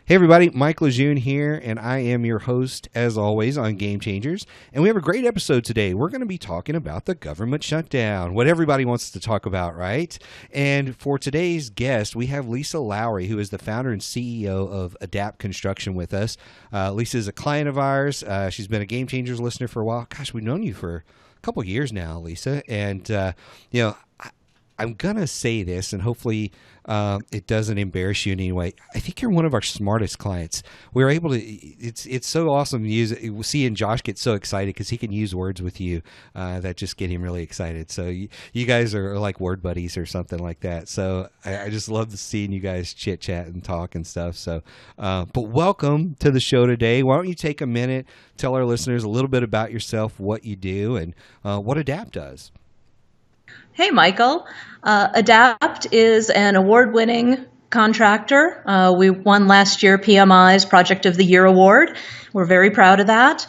Hey everybody, Mike LeJeune here, and I am your host, as always, on Game Changers. And we have a great episode today. We're going to be talking about the government shutdown, what everybody wants to talk about, right? And for today's guest, we have Lisa Lowery, who is the founder and CEO of Adapt Construction with us. Lisa is a client of ours. She's been a Game Changers listener for a while. Gosh, we've known you for a couple years now, Lisa. And, I'm going to say this, and hopefully it doesn't embarrass you in any way. I think you're one of our smartest clients. We were able to, it's so awesome seeing Josh get so excited because he can use words with you that just get him really excited. So you guys are like word buddies or something like that. So I just love seeing you guys chit chat and talk and stuff. So, but welcome to the show today. Why don't you take a minute, tell our listeners a little bit about yourself, what you do, and what Adapt does. Hey, Michael. Adapt is an award-winning contractor. We won last year PMI's Project of the Year award. We're very proud of that.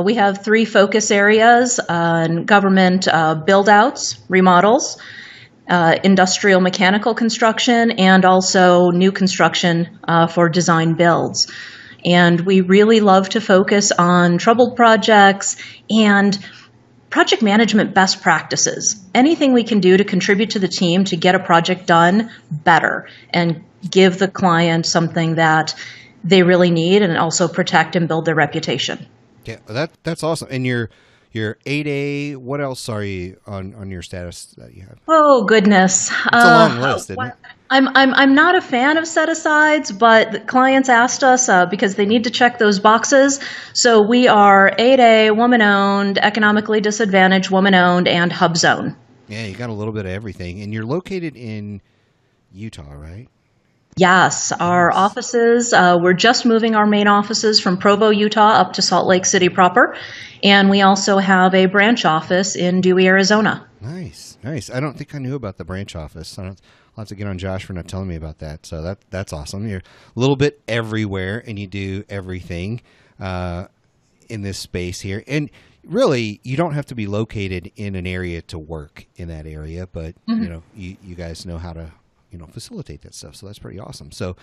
We have three focus areas: government build-outs, remodels, industrial mechanical construction, and also new construction for design builds. And we really love to focus on troubled projects and project management best practices. Anything we can do to contribute to the team to get a project done better and give the client something that they really need and also protect and build their reputation. Yeah, that's awesome. And you're 8A. What else are you on your status that you have? Oh, goodness. It's a long list, isn't it? I'm not a fan of set-asides, but the clients asked us because they need to check those boxes. So we are 8A, woman-owned, economically disadvantaged, woman-owned, and hub zone. Yeah, you got a little bit of everything. And you're located in Utah, right? Yes, our offices, we're just moving our main offices from Provo, Utah up to Salt Lake City proper. And we also have a branch office in Dewey, Arizona. Nice. I don't think I knew about the branch office. I'll have to get on Josh for not telling me about that. So that's awesome. You're a little bit everywhere, and you do everything in this space here. And really, you don't have to be located in an area to work in that area, but you guys know how to facilitate that stuff. So that's pretty awesome. So,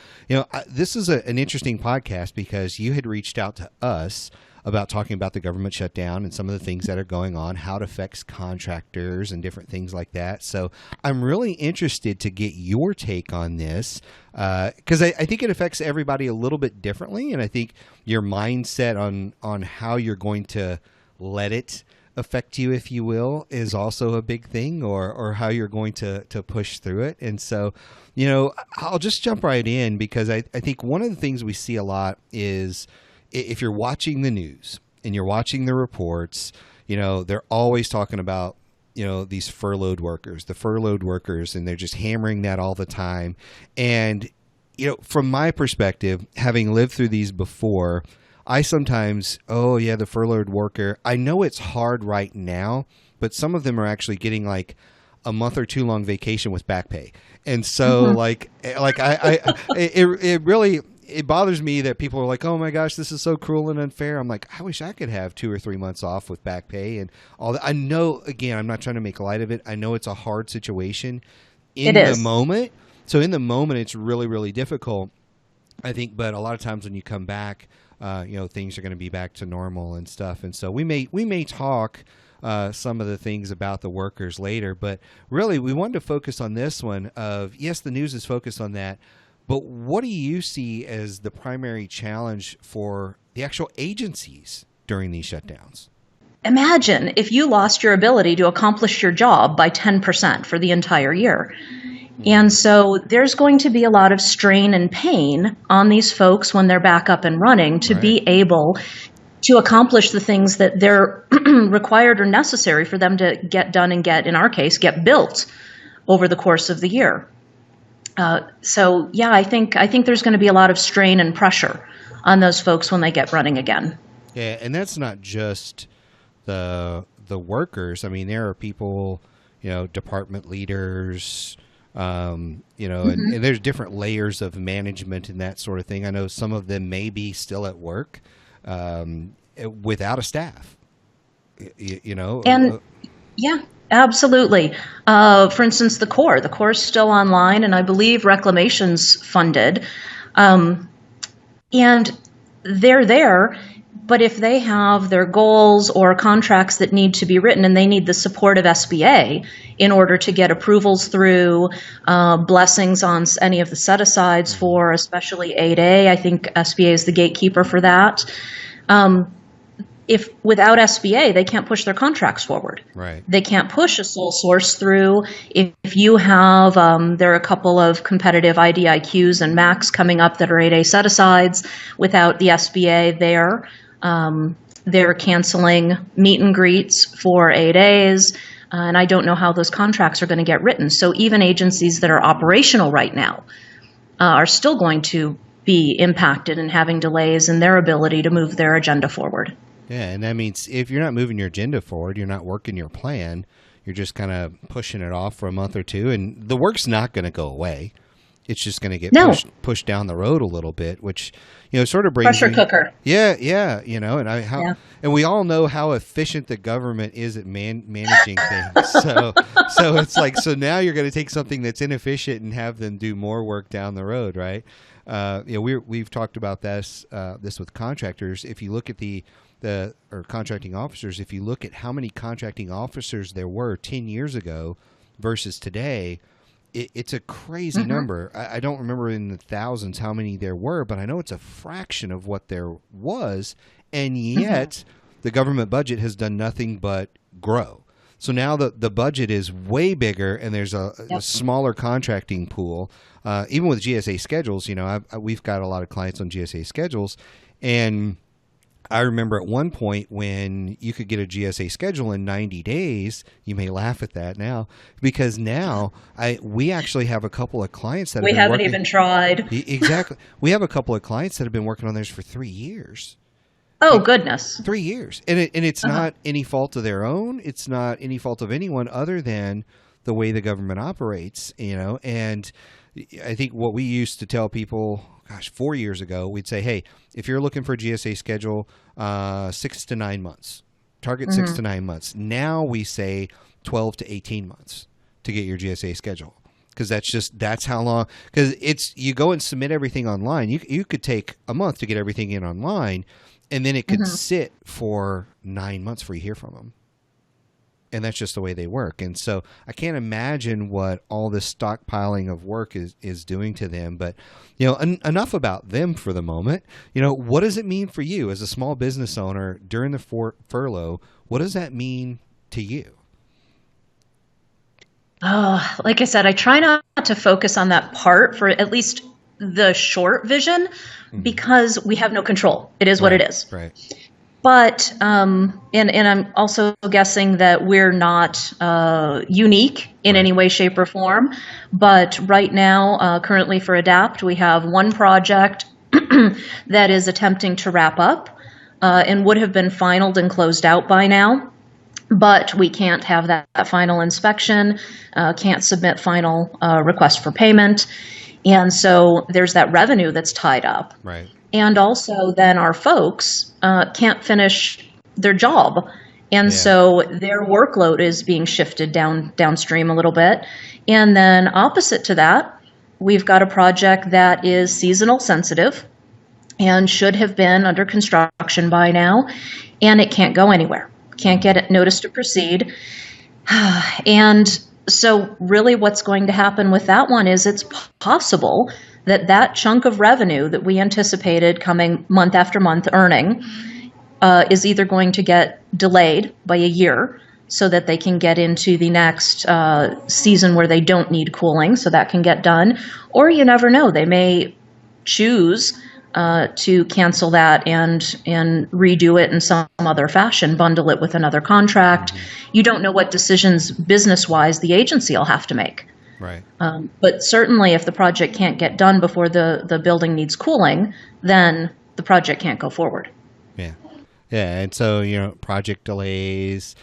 this is an interesting podcast because you had reached out to us about talking about the government shutdown and some of the things that are going on, how it affects contractors and different things like that. So I'm really interested to get your take on this because I think it affects everybody a little bit differently. And I think your mindset on how you're going to let it affect you, if you will, is also a big thing, or how you're going to push through it. And so, I'll just jump right in because I think one of the things we see a lot is if you're watching the news and you're watching the reports, they're always talking about, these furloughed workers, and they're just hammering that all the time. And, from my perspective, having lived through these before, I sometimes, the furloughed worker, I know it's hard right now, but some of them are actually getting like a month or two long vacation with back pay. And so it bothers me that people are like, oh my gosh, this is so cruel and unfair. I'm like, I wish I could have 2 or 3 months off with back pay and all that. I know, again, I'm not trying to make light of it. I know it's a hard situation in the moment. So in the moment, it's really, really difficult, I think. But a lot of times when you come back, things are going to be back to normal and stuff. And so we may talk some of the things about the workers later, but really we wanted to focus on this one of, yes, the news is focused on that, but what do you see as the primary challenge for the actual agencies during these shutdowns? Imagine if you lost your ability to accomplish your job by 10% for the entire year. And so there's going to be a lot of strain and pain on these folks when they're back up and running to be able to accomplish the things that they're required or necessary for them to get done and in our case, get built over the course of the year. I think there's going to be a lot of strain and pressure on those folks when they get running again. Yeah, and that's not just the workers. I mean, there are people, department leaders, and there's different layers of management and that sort of thing. I know some of them may be still at work without a staff, And absolutely. For instance, the Corps is still online, and I believe Reclamation's funded. And they're there, but if they have their goals or contracts that need to be written and they need the support of SBA in order to get approvals through, blessings on any of the set-asides for especially 8A, I think SBA is the gatekeeper for that. If without SBA, they can't push their contracts forward. Right. They can't push a sole source through. If you have, there are a couple of competitive IDIQs and MACs coming up that are 8A set-asides. Without the SBA there, they're canceling meet and greets for 8As. And I don't know how those contracts are going to get written. So even agencies that are operational right now are still going to be impacted and having delays in their ability to move their agenda forward. Yeah, and that means if you're not moving your agenda forward, you're not working your plan, you're just kind of pushing it off for a month or two, and the work's not going to go away. It's just going to get pushed down the road a little bit, which, sort of brings pressure cooker. Yeah, and we all know how efficient the government is at managing things. So it's like, so now you're going to take something that's inefficient and have them do more work down the road, right? We've talked about this with contractors. If you look at or contracting officers, if you look at how many contracting officers there were 10 years ago versus today, it's a crazy number. I don't remember in the thousands how many there were, but I know it's a fraction of what there was, and yet the government budget has done nothing but grow. So now the budget is way bigger, and there's a smaller contracting pool. Even with GSA schedules, we've got a lot of clients on GSA schedules, and I remember at one point when you could get a GSA schedule in 90 days. You may laugh at that now, because now we actually have a couple of clients that we haven't even tried. Exactly. We have a couple of clients that have been working on theirs for 3 years. Oh, goodness. 3 years. And it's not any fault of their own. It's not any fault of anyone other than the way the government operates, and I think what we used to tell people, 4 years ago, we'd say, hey, if you're looking for a GSA schedule, 6 to 9 months. Target 6 to 9 months. Now we say 12 to 18 months to get your GSA schedule, because that's how long. Because you go and submit everything online. You could take a month to get everything in online, and then it could sit for 9 months before you hear from them. And that's just the way they work. And so I can't imagine what all this stockpiling of work is doing to them. But, enough about them for the moment. What does it mean for you as a small business owner during the furlough? What does that mean to you? Like I said, I try not to focus on that part for at least the short vision, because we have no control. It is what it is. Right. But, and I'm also guessing that we're not unique in any way, shape, or form. But right now, currently for ADAPT, we have one project that is attempting to wrap up and would have been finalized and closed out by now. But we can't have that final inspection, can't submit final request for payment. And so there's that revenue that's tied up. Right. And also then our folks can't finish their job. And so their workload is being shifted downstream a little bit. And then opposite to that, we've got a project that is seasonal sensitive and should have been under construction by now. And it can't go anywhere. Can't get it notice to proceed. And so really what's going to happen with that one is it's possible that chunk of revenue that we anticipated coming month after month earning is either going to get delayed by a year so that they can get into the next season where they don't need cooling, so that can get done. Or you never know, they may choose to cancel that and redo it in some other fashion, bundle it with another contract. You don't know what decisions business-wise the agency will have to make. Right. But certainly if the project can't get done before the building needs cooling, then the project can't go forward. Yeah. Yeah. And so, project delays,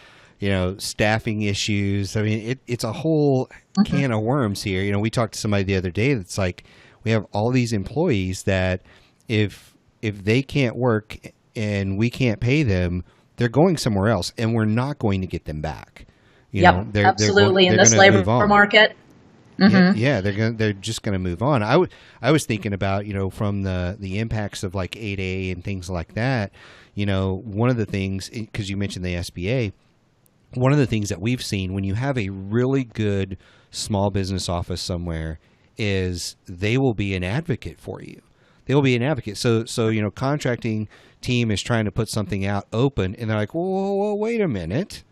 staffing issues. I mean, it's a whole can of worms here. We talked to somebody the other day that's like, we have all these employees that if they can't work and we can't pay them, they're going somewhere else and we're not going to get them back. Absolutely. In this labor market. Yeah, they're just gonna move on. I was thinking about, from the impacts of like 8A and things like that. One of the things, because you mentioned the SBA, one of the things that we've seen when you have a really good small business office somewhere is they will be an advocate for you. They will be an advocate. So contracting team is trying to put something out open, and they're like, whoa, wait a minute.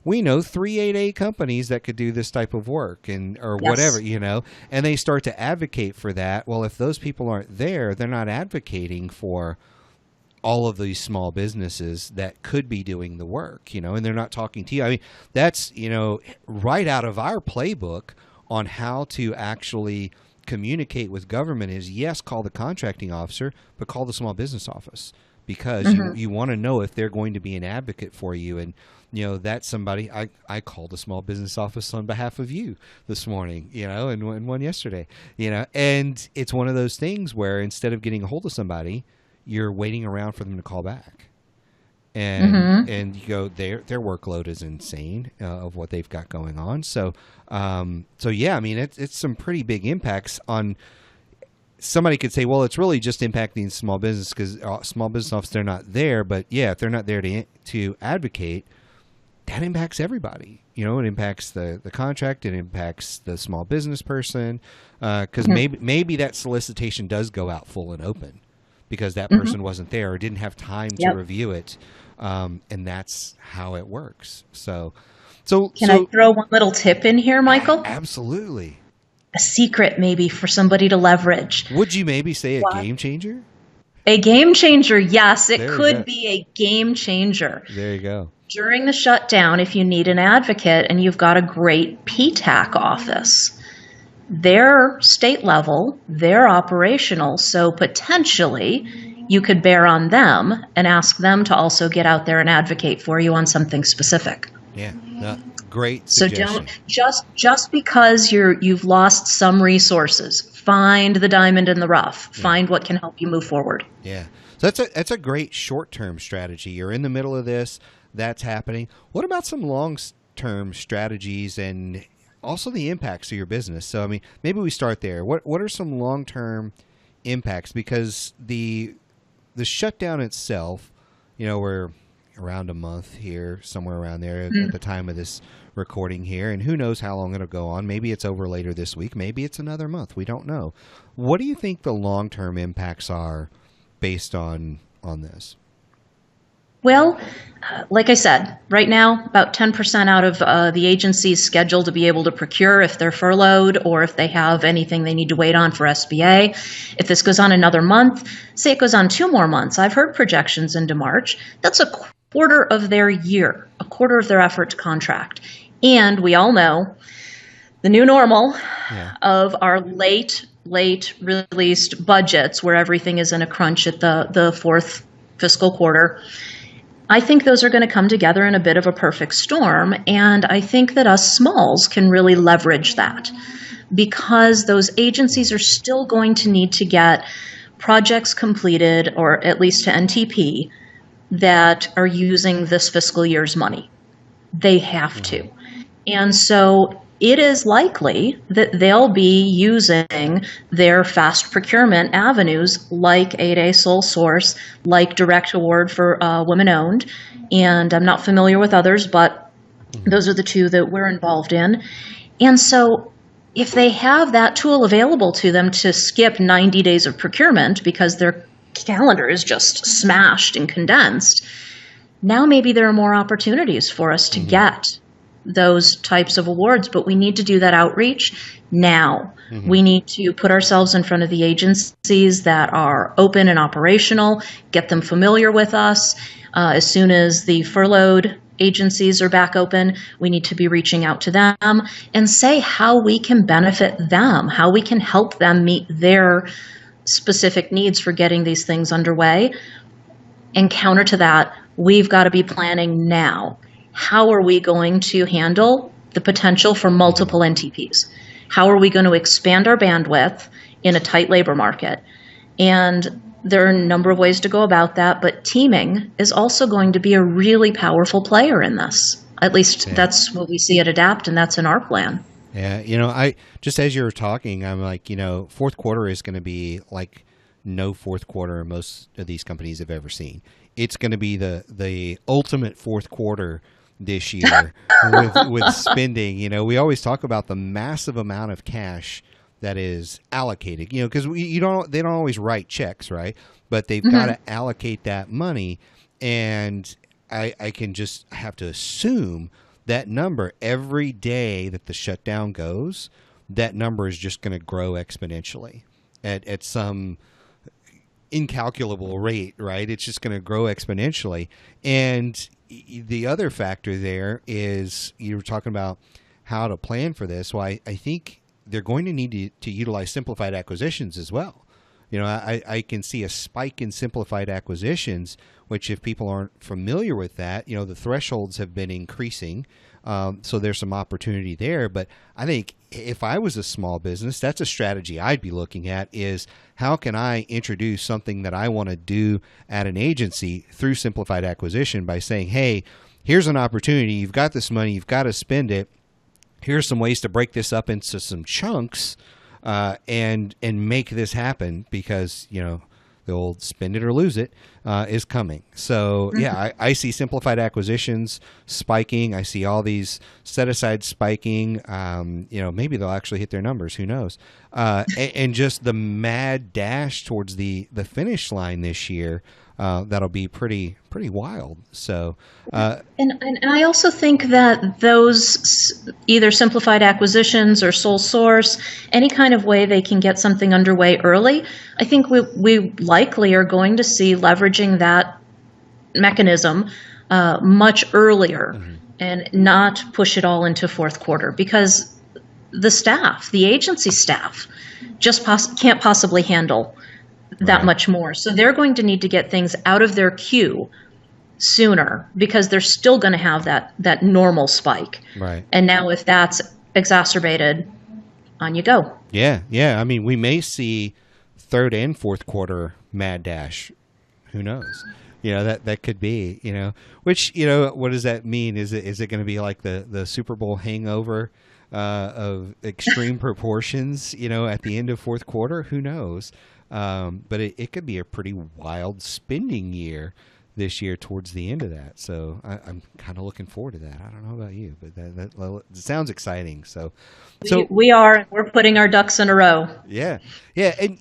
We know 3 8A companies that could do this type of work or whatever, and they start to advocate for that. Well, if those people aren't there, they're not advocating for all of these small businesses that could be doing the work, and they're not talking to you. I mean, that's, right out of our playbook on how to actually communicate with government is, yes, call the contracting officer, but call the small business office, because you want to know if they're going to be an advocate for you. And, that's somebody. I called the small business office on behalf of you this morning, and one yesterday, and it's one of those things where instead of getting a hold of somebody, you're waiting around for them to call back. And you go, their workload is insane of what they've got going on. So yeah, I mean, it's some pretty big impacts on. Somebody could say, well, it's really just impacting small business because small business offices, they're not there. But yeah, if they're not there to advocate, that impacts everybody. It impacts the contract. It impacts the small business person, because maybe that solicitation does go out full and open because that person wasn't there or didn't have time to review it. And that's how it works. So can I throw one little tip in here, Michael? Absolutely. A secret maybe for somebody to leverage. Would you maybe say a game changer? A game changer, yes. It could be a game changer. There you go. During the shutdown, if you need an advocate and you've got a great PTAC office, they're state level, they're operational, so potentially you could bear on them and ask them to also get out there and advocate for you on something specific. Yeah, great suggestion. So don't just because you've lost some resources, find the diamond in the rough. Yeah. Find what can help you move forward. Yeah, so that's a great short-term strategy. You're in the middle of this, that's happening. What about some long-term strategies and also the impacts of your business? So I mean, maybe we start there. What are some long-term impacts? Because the shutdown itself, we're around a month here, somewhere around there at the time of this recording here, and who knows how long it'll go on. Maybe it's over later this week. Maybe it's another month. We don't know. What do you think the long-term impacts are based on this? Well, like I said, right now, about 10% out of the agency's scheduled to be able to procure if they're furloughed or if they have anything they need to wait on for SBA. If this goes on another month, say it goes on 2 more months, I've heard projections into March, that's a quarter of their year, a quarter of their effort to contract. And we all know the new normal of our late released budgets where everything is in a crunch at the 4th fiscal quarter. I think those are going to come together in a bit of a perfect storm, and I think that us smalls can really leverage that because those agencies are still going to need to get projects completed, or at least to NTP, that are using this fiscal year's money. They have to. And so it is likely that they'll be using their fast procurement avenues like 8A sole source, like direct award for women-owned, and I'm not familiar with others, but those are the 2 that we're involved in. And so if they have that tool available to them to skip 90 days of procurement because their calendar is just smashed and condensed, now maybe there are more opportunities for us to get those types of awards, but we need to do that outreach now. We need to put ourselves in front of the agencies that are open and operational, get them familiar with us. As soon as the furloughed agencies are back open, we need to be reaching out to them and say how we can benefit them, how we can help them meet their specific needs for getting these things underway. And counter to that, we've got to be planning now. How are we going to handle the potential for multiple NTPs? How are we going to expand our bandwidth in a tight labor market? And there are a number of ways to go about that, but teaming is also going to be a really powerful player in this. At least that's what we see at Adapt, and that's in our plan. Yeah, I just as you were talking, I'm like, fourth quarter is going to be like no fourth quarter most of these companies have ever seen. It's going to be the ultimate fourth quarter this year with spending. We always talk about the massive amount of cash that is allocated. Because they don't always write checks, right? But they've got to allocate that money, and I can just have to assume that number every day that the shutdown goes, that number is just going to grow exponentially at some incalculable rate, right? It's just going to grow exponentially. And the other factor there is you were talking about how to plan for this. Well, I think they're going to need to utilize simplified acquisitions as well. I can see a spike in simplified acquisitions, which if people aren't familiar with that, the thresholds have been increasing. So there's some opportunity there. But I think if I was a small business, that's a strategy I'd be looking at is how can I introduce something that I want to do at an agency through simplified acquisition by saying, hey, here's an opportunity. You've got this money. You've got to spend it. Here's some ways to break this up into some chunks and make this happen because, the old spend it or lose it is coming. So, yeah, I see simplified acquisitions spiking. I see all these set aside spiking. Maybe they'll actually hit their numbers. Who knows? And just the mad dash towards the finish line this year. That'll be pretty wild. So, and I also think that those either simplified acquisitions or sole source, any kind of way they can get something underway early, I think we likely are going to see leveraging that mechanism much earlier and not push it all into fourth quarter because the agency staff, just can't possibly handle that much more. So they're going to need to get things out of their queue sooner because they're still going to have that normal spike. Right. And now if that's exacerbated, on you go. Yeah. I mean, we may see third and fourth quarter mad dash. Who knows? That could be, which, what does that mean? Is it going to be like the Super Bowl hangover of extreme proportions, at the end of fourth quarter? Who knows? But it could be a pretty wild spending year this year towards the end of that. So I'm kind of looking forward to that. I don't know about you, but that sounds exciting. So we're putting our ducks in a row. Yeah. And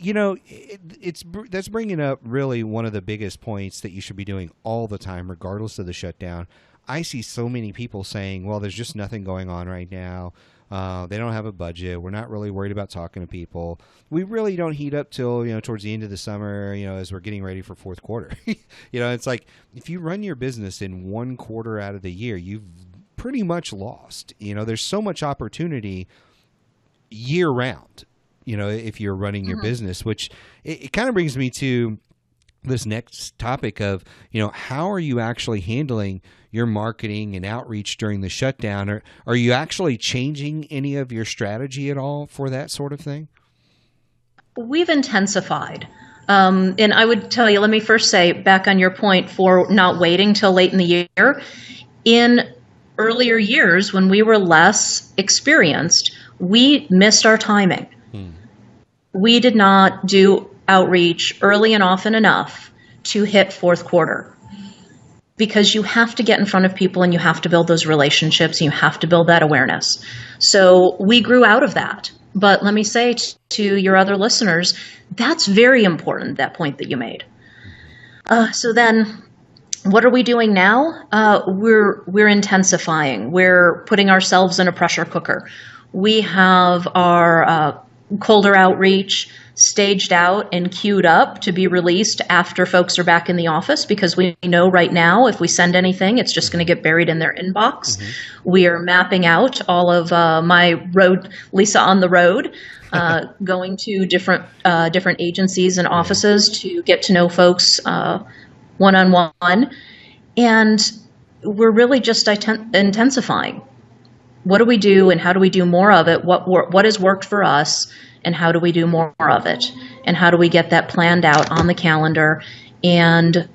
that's bringing up really one of the biggest points that you should be doing all the time, regardless of the shutdown. I see so many people saying, well, there's just nothing going on right now. They don't have a budget. We're not really worried about talking to people. We really don't heat up till, towards the end of the summer, as we're getting ready for fourth quarter. It's like if you run your business in one quarter out of the year, you've pretty much lost. There's so much opportunity year round, if you're running your business, which it kind of brings me to this next topic of, how are you actually handling your marketing and outreach during the shutdown? Are you actually changing any of your strategy at all for that sort of thing? We've intensified. And I would tell you, let me first say back on your point for not waiting till late in the year. In earlier years, when we were less experienced, we missed our timing. We did not do outreach early and often enough to hit fourth quarter. Because you have to get in front of people and you have to build those relationships and you have to build that awareness. So we grew out of that. But let me say to your other listeners, that's very important, that point that you made. So then what are we doing now? We're intensifying. We're putting ourselves in a pressure cooker. We have our colder outreach staged out and queued up to be released after folks are back in the office because we know right now if we send anything, it's just going to get buried in their inbox. We are mapping out all of my road, Lisa on the road, going to different agencies and offices to get to know folks one-on-one. And we're really just intensifying. What do we do and how do we do more of it? What has worked for us? And how do we do more of it? And how do we get that planned out on the calendar? And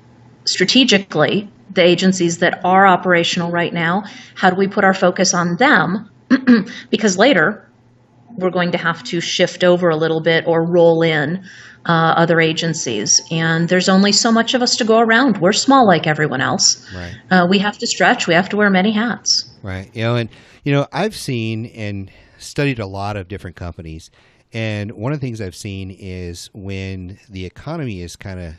strategically, the agencies that are operational right now, how do we put our focus on them? Because later, we're going to have to shift over a little bit or roll in other agencies. And there's only so much of us to go around. We're small like everyone else. Right. We have to stretch. We have to wear many hats. Right. And I've seen and studied a lot of different companies. And one of the things I've seen is when the economy is kind of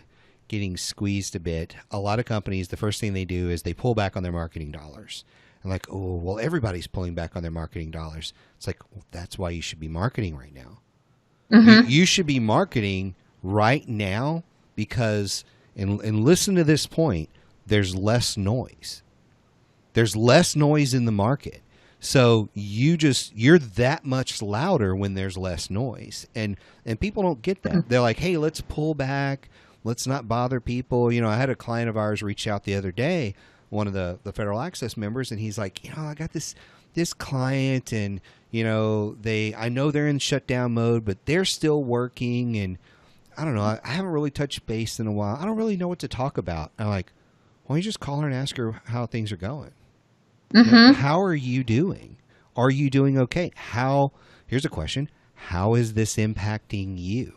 getting squeezed a bit, a lot of companies, the first thing they do is they pull back on their marketing dollars. And like, oh, well, everybody's pulling back on their marketing dollars. It's like, well, that's why you should be marketing right now. Mm-hmm. You should be marketing right now because, and listen to this point, there's less noise. There's less noise in the market. So you're that much louder when there's less noise. And people don't get that. They're like, hey, let's pull back. Let's not bother people. I had a client of ours reach out the other day, one of the Federal Access members, and he's like, I got this client and, I know they're in shutdown mode, but they're still working. And I don't know, I haven't really touched base in a while. I don't really know what to talk about. I'm like, why don't you just call her and ask her how things are going? Mm-hmm. How are you doing? Are you doing okay? Here's a question. How is this impacting you?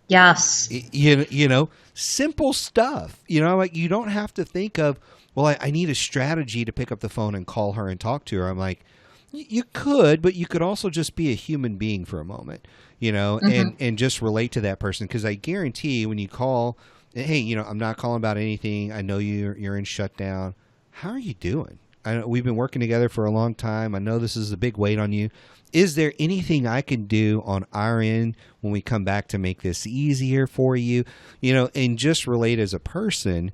Yes. Simple stuff. Like you don't have to think of, well, I need a strategy to pick up the phone and call her and talk to her. I'm like, you could, but you could also just be a human being for a moment, mm-hmm. and just relate to that person. Because I guarantee when you call, hey, I'm not calling about anything. I know you're in shutdown. How are you doing? We've been working together for a long time. I know this is a big weight on you. Is there anything I can do on our end when we come back to make this easier for you? And just relate as a person,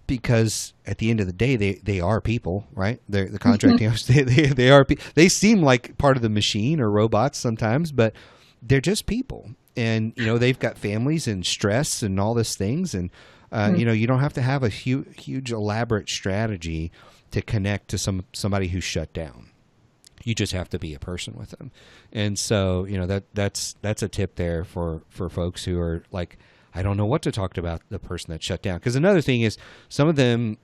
because at the end of the day, they are people, right? They're the contracting hours. They are. They seem like part of the machine or robots sometimes, but they're just people. And they've got families and stress and all these things. And you don't have to have a huge elaborate strategy to connect to somebody who's shut down. You just have to be a person with them. And so, that's a tip there for folks who are like, I don't know what to talk about the person that shut down. Because another thing is some of them,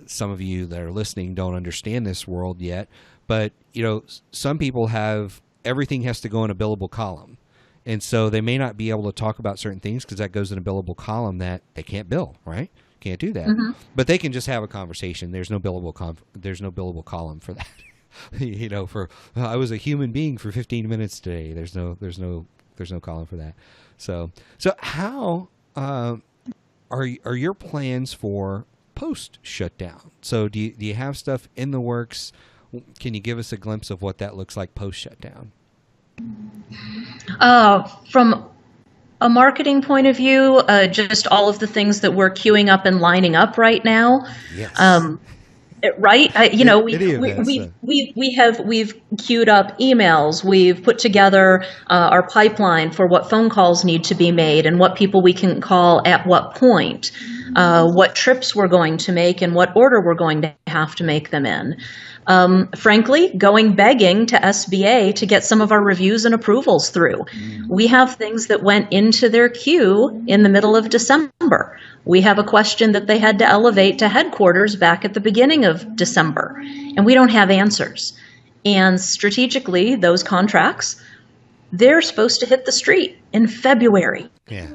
some of you that are listening don't understand this world yet, but, some people everything has to go in a billable column. And so they may not be able to talk about certain things because that goes in a billable column that they can't bill, right? Can't do that. Mm-hmm. But they can just have a conversation. There's no billable column for that. I was a human being for 15 minutes today. There's no column for that. So how are your plans for post shutdown? So do you have stuff in the works? Can you give us a glimpse of what that looks like post shutdown? From a marketing point of view, just all of the things that we're queuing up and lining up right now. Yes. Right? We've queued up emails. We've put together our pipeline for what phone calls need to be made and what people we can call at what point, what trips we're going to make and what order we're going to have to make them in. Frankly, going begging to SBA to get some of our reviews and approvals through. We have things that went into their queue in the middle of December. We have a question that they had to elevate to headquarters back at the beginning of December, and we don't have answers. And strategically, those contracts, they're supposed to hit the street in February. Yeah.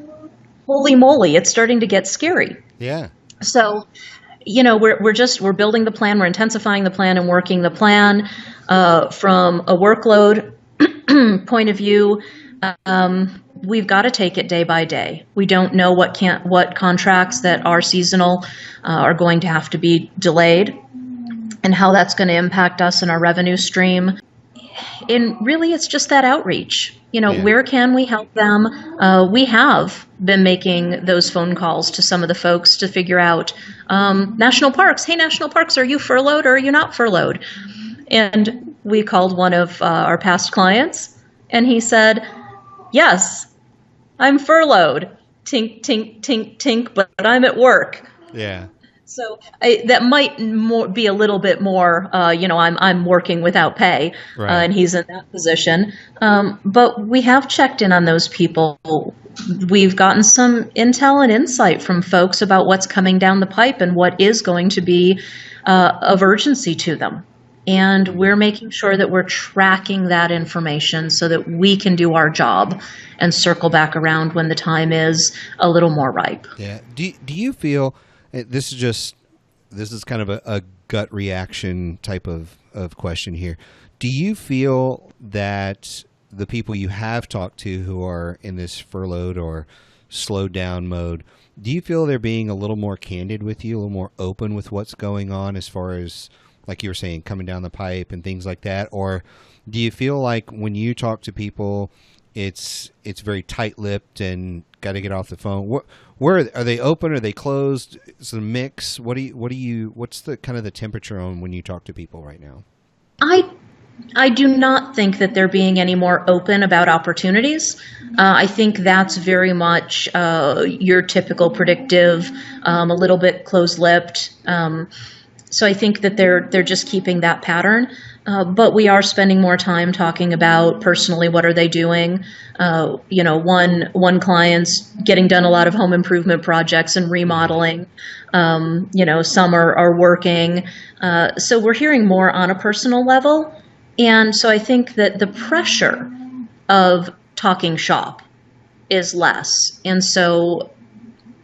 Holy moly, it's starting to get scary. Yeah. So, we're building the plan, we're intensifying the plan and working the plan from a workload point of view. We've got to take it day by day. We don't know what contracts that are seasonal are going to have to be delayed and how that's going to impact us and our revenue stream. And really, it's just that outreach. Where can we help them? We have been making those phone calls to some of the folks to figure out national parks. Hey, national parks, are you furloughed or are you not furloughed? And we called one of our past clients, and he said, yes, I'm furloughed. Tink, tink, tink, tink, but I'm at work. Yeah. So that might be a little bit more, I'm working without pay, right. And he's in that position. But we have checked in on those people. We've gotten some intel and insight from folks about what's coming down the pipe and what is going to be of urgency to them. And we're making sure that we're tracking that information so that we can do our job and circle back around when the time is a little more ripe. Yeah. Do you feel this is kind of a gut reaction type of question here. Do you feel that the people you have talked to who are in this furloughed or slowed down mode, do you feel they're being a little more candid with you, a little more open with what's going on as far as, like you were saying, coming down the pipe and things like that? Or do you feel like when you talk to people, it's very tight-lipped and got to get off the phone? Where are they open? Are they closed? It's a mix. What's the kind of the temperature on when you talk to people right now? I do not think that they're being any more open about opportunities. I think that's very much your typical predictive, a little bit closed-lipped. So I think that they're just keeping that pattern. But we are spending more time talking about personally what are they doing. One client's getting done a lot of home improvement projects and remodeling. Some are working. So we're hearing more on a personal level. And so I think that the pressure of talking shop is less. And so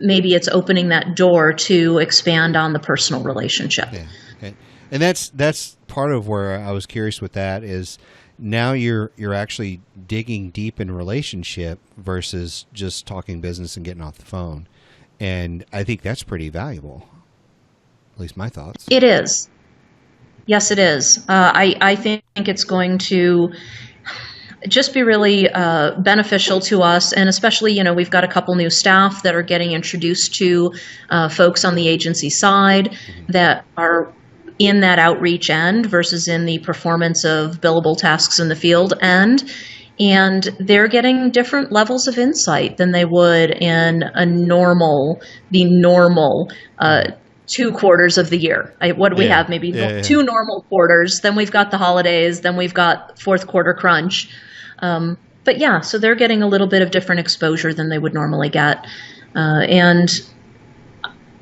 maybe it's opening that door to expand on the personal relationship. Yeah. Okay. And that's part of where I was curious with that is now you're actually digging deep in relationship versus just talking business and getting off the phone. And I think that's pretty valuable. At least my thoughts. It is. Yes, it is. I think it's going to just be really beneficial to us. And especially, we've got a couple new staff that are getting introduced to folks on the agency side that are in that outreach end versus in the performance of billable tasks in the field end. And they're getting different levels of insight than they would in the normal 2 quarters of the year. What do we have? Maybe 2 normal quarters. Then we've got the holidays. Then we've got fourth quarter crunch. But yeah, so they're getting a little bit of different exposure than they would normally get. And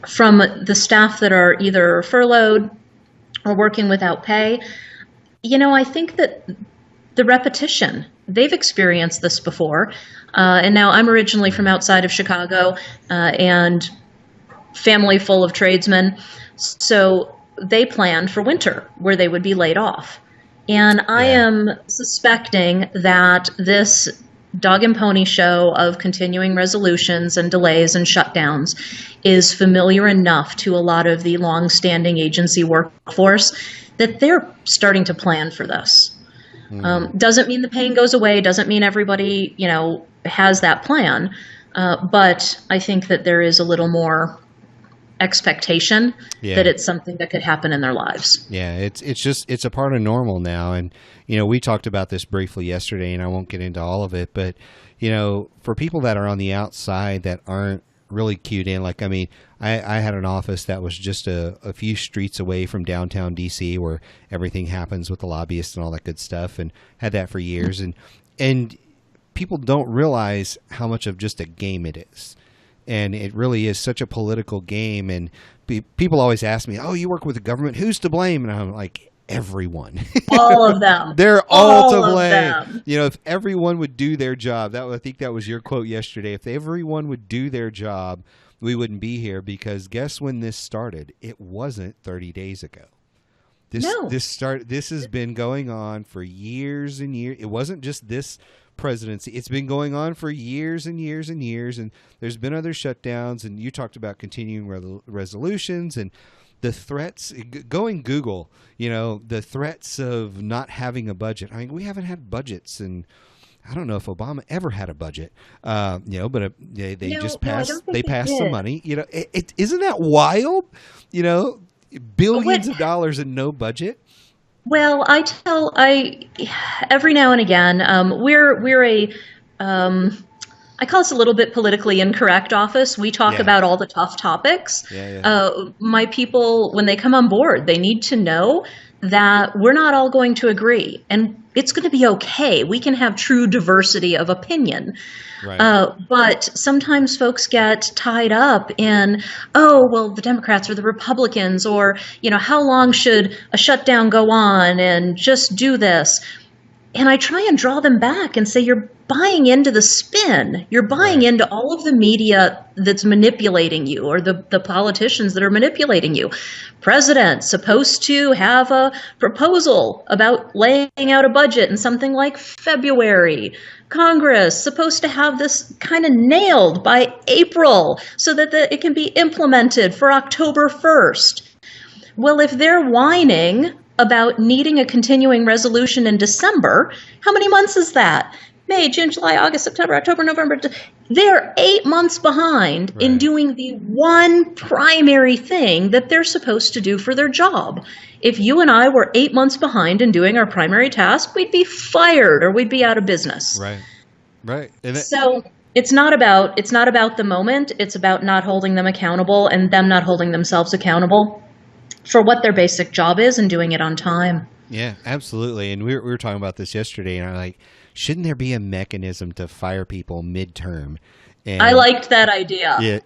from the staff that are either furloughed or working without pay, I think that the repetition, they've experienced this before. And now I'm originally from outside of Chicago and family full of tradesmen. So they planned for winter where they would be laid off. And I am suspecting that this dog and pony show of continuing resolutions and delays and shutdowns is familiar enough to a lot of the long-standing agency workforce that they're starting to plan for this. Doesn't mean the pain goes away, doesn't mean everybody, has that plan. But I think that there is a little more expectation that it's something that could happen in their lives. Yeah, it's a part of normal now. And, we talked about this briefly yesterday, and I won't get into all of it, but, for people that are on the outside that aren't really cued in, I had an office that was just a few streets away from downtown DC where everything happens with the lobbyists and all that good stuff, and had that for years. And people don't realize how much of just a game it is. And it really is such a political game. And people always ask me, "Oh, you work with the government. Who's to blame?" And I'm like, everyone. All of them. They're all to blame. If everyone would do their job, I think that was your quote yesterday. If everyone would do their job, we wouldn't be here, because guess when this started? It wasn't 30 days ago. This has been going on for years and years. It wasn't just this presidency. It's been going on for years and years and years, and there's been other shutdowns, and you talked about continuing resolutions and the threats. Going Google, the threats of not having a budget. I mean, we haven't had budgets, and I don't know if Obama ever had a budget, but they just passed. They passed some money. Isn't that wild? Billions of dollars and no budget. Well, every now and again, we're a, I call us a little bit politically incorrect office. We talk about all the tough topics. My people, when they come on board, they need to know that we're not all going to agree, and it's going to be okay. We can have true diversity of opinion. Right. But sometimes folks get tied up in, oh, well, the Democrats or the Republicans, or, how long should a shutdown go on, and just do this. And I try and draw them back and say, you're buying into the spin. You're buying into all of the media that's manipulating you, or the politicians that are manipulating you. President supposed to have a proposal about laying out a budget in something like February. Congress supposed to have this kind of nailed by April so that it can be implemented for October 1st. Well, if they're whining about needing a continuing resolution in December, how many months is that? May, June, July, August, September, October, November. They're 8 months behind in doing the one primary thing that they're supposed to do for their job. If you and I were 8 months behind in doing our primary task, we'd be fired or we'd be out of business. Right. So it's not about the moment. It's about not holding them accountable and them not holding themselves accountable for what their basic job is and doing it on time. Yeah, absolutely. And we were talking about this yesterday, and I'm like, shouldn't there be a mechanism to fire people midterm? And I liked that idea. Yeah,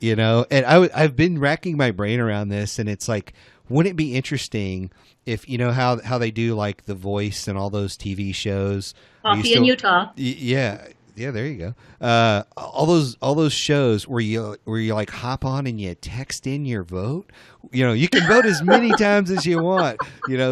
and I've been racking my brain around this, and it's like, wouldn't it be interesting if, how they do like The Voice and all those TV shows? Coffee in Utah. Yeah, there you go. All those shows where you like hop on and you text in your vote. You can vote as many times as you want.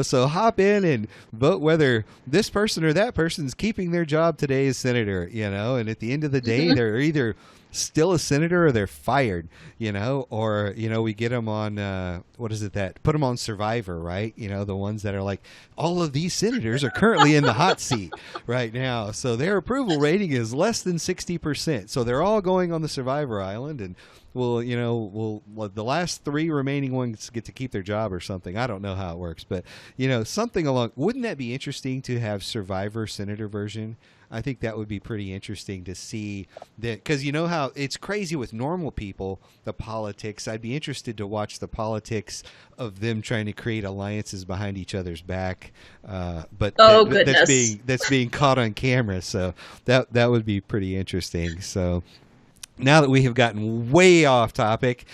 So hop in and vote whether this person or that person's keeping their job today as senator. And at the end of the day, they're either still a senator or they're fired. Or we get them on put them on Survivor, right? The ones that are like, all of these senators are currently in the hot seat right now, so their approval rating is less than 60%. So they're all going on the Survivor Island, and the last 3 remaining ones get to keep their job or something. I don't know how it works, but something along. Wouldn't that be interesting to have Survivor Senator version? I think that would be pretty interesting to see that, because how it's crazy with normal people, the politics. I'd be interested to watch the politics of them trying to create alliances behind each other's back. But that's being caught on camera, so that would be pretty interesting. So now that we have gotten way off topic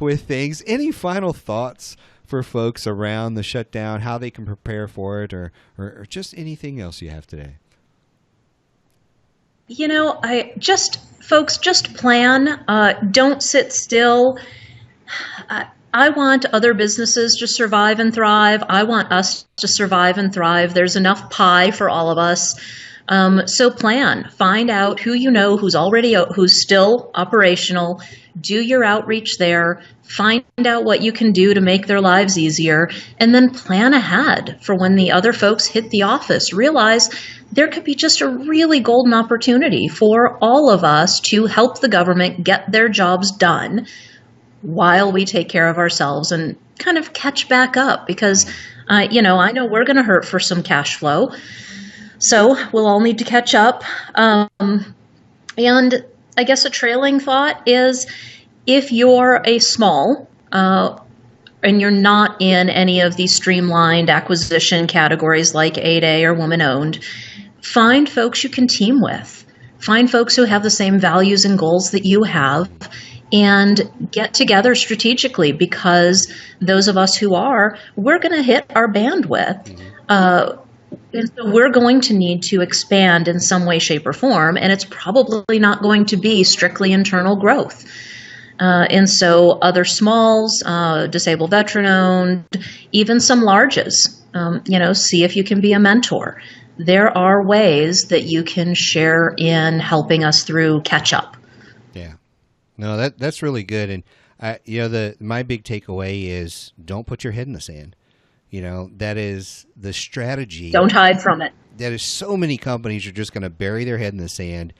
with things, any final thoughts for folks around the shutdown, how they can prepare for it, or just anything else you have today? Folks, just plan. Don't sit still. I want other businesses to survive and thrive. I want us to survive and thrive. There's enough pie for all of us. So plan. Find out who who's still operational. Do your outreach there. Find out what you can do to make their lives easier, and then plan ahead for when the other folks hit the office. Realize there could be just a really golden opportunity for all of us to help the government get their jobs done while we take care of ourselves and kind of catch back up, because I know we're going to hurt for some cash flow. So we'll all need to catch up. And I guess a trailing thought is, if you're a small and you're not in any of these streamlined acquisition categories like 8A or woman-owned, find folks you can team with. Find folks who have the same values and goals that you have, and get together strategically, because those of us who we're going to hit our bandwidth. And so we're going to need to expand in some way, shape, or form, and it's probably not going to be strictly internal growth. And so other smalls, disabled veteran-owned, even some larges, see if you can be a mentor. There are ways that you can share in helping us through catch-up. Yeah. No, that's really good. And, my big takeaway is, don't put your head in the sand. That is the strategy. Don't hide from it. That is, so many companies are just going to bury their head in the sand,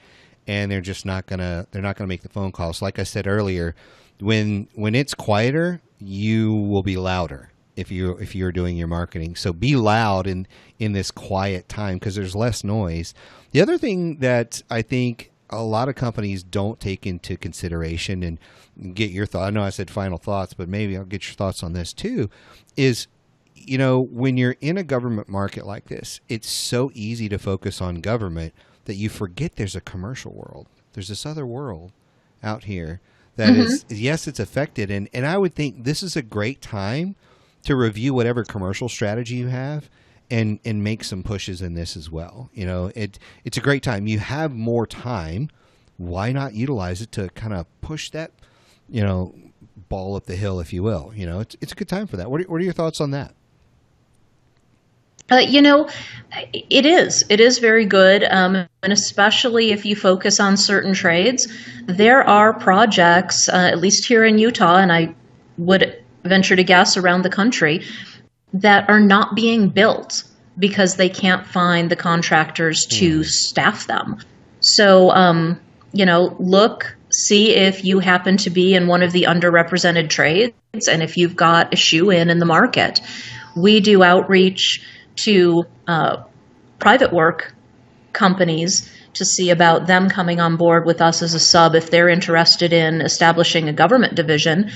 and they're just not gonna make the phone calls. Like I said earlier, when it's quieter, you will be louder if you're doing your marketing. So be loud in this quiet time, because there's less noise. The other thing that I think a lot of companies don't take into consideration, and get your thought. I know I said final thoughts, but maybe I'll get your thoughts on this too, is when you're in a government market like this, it's so easy to focus on government that you forget there's a commercial world. There's this other world out here that is, yes, it's affected. And I would think this is a great time to review whatever commercial strategy you have and make some pushes in this as well. It's a great time. You have more time. Why not utilize it to kind of push that, ball up the hill, if you will? It's a good time for that. What are your thoughts on that? It is. It is very good, and especially if you focus on certain trades. There are projects, at least here in Utah, and I would venture to guess around the country, that are not being built because they can't find the contractors to staff them. So, see if you happen to be in one of the underrepresented trades, and if you've got a shoe-in the market. We do outreach to private work companies to see about them coming on board with us as a sub if they're interested in establishing a government division.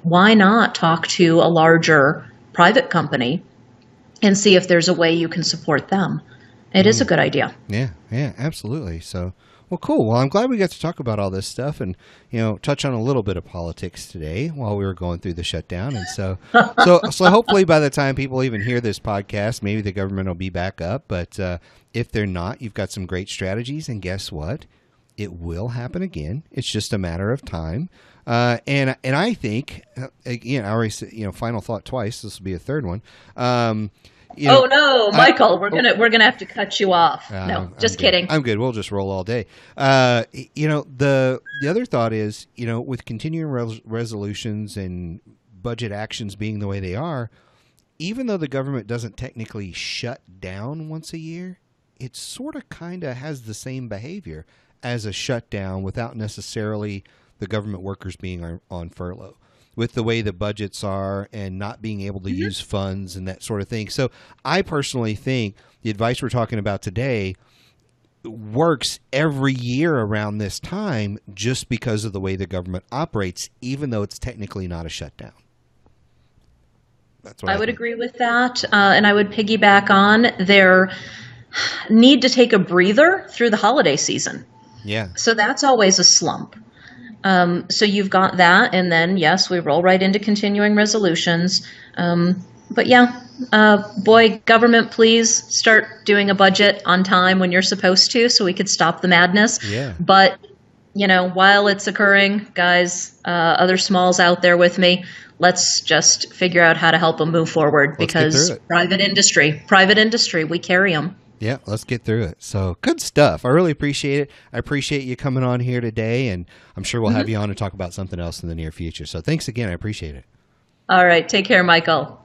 Why not talk to a larger private company and see if there's a way you can support them? It is a good idea. Yeah, absolutely. So, well, cool. Well, I'm glad we got to talk about all this stuff and, touch on a little bit of politics today while we were going through the shutdown. And so hopefully by the time people even hear this podcast, maybe the government will be back up. But if they're not, you've got some great strategies. And guess what? It will happen again. It's just a matter of time. And I think, again, I already said, final thought twice. This will be a third one. Michael, we're gonna have to cut you off. No, just kidding. I'm good. We'll just roll all day. The other thought is, with continuing resolutions and budget actions being the way they are, even though the government doesn't technically shut down once a year, it sort of kind of has the same behavior as a shutdown without necessarily the government workers being on furlough, with the way the budgets are and not being able to use funds and that sort of thing. So I personally think the advice we're talking about today works every year around this time just because of the way the government operates, even though it's technically not a shutdown. That's what I would agree with that. And I would piggyback on their need to take a breather through the holiday season. Yeah. So that's always a slump. So you've got that, and then, yes, we roll right into continuing resolutions. But yeah, government, please start doing a budget on time when you're supposed to so we could stop the madness. Yeah. But, while it's occurring, guys, other smalls out there with me, let's just figure out how to help them move forward because private industry, we carry them. Yeah, let's get through it. So good stuff. I really appreciate it. I appreciate you coming on here today, and I'm sure we'll have you on to talk about something else in the near future. So thanks again. I appreciate it. All right. Take care, Michael.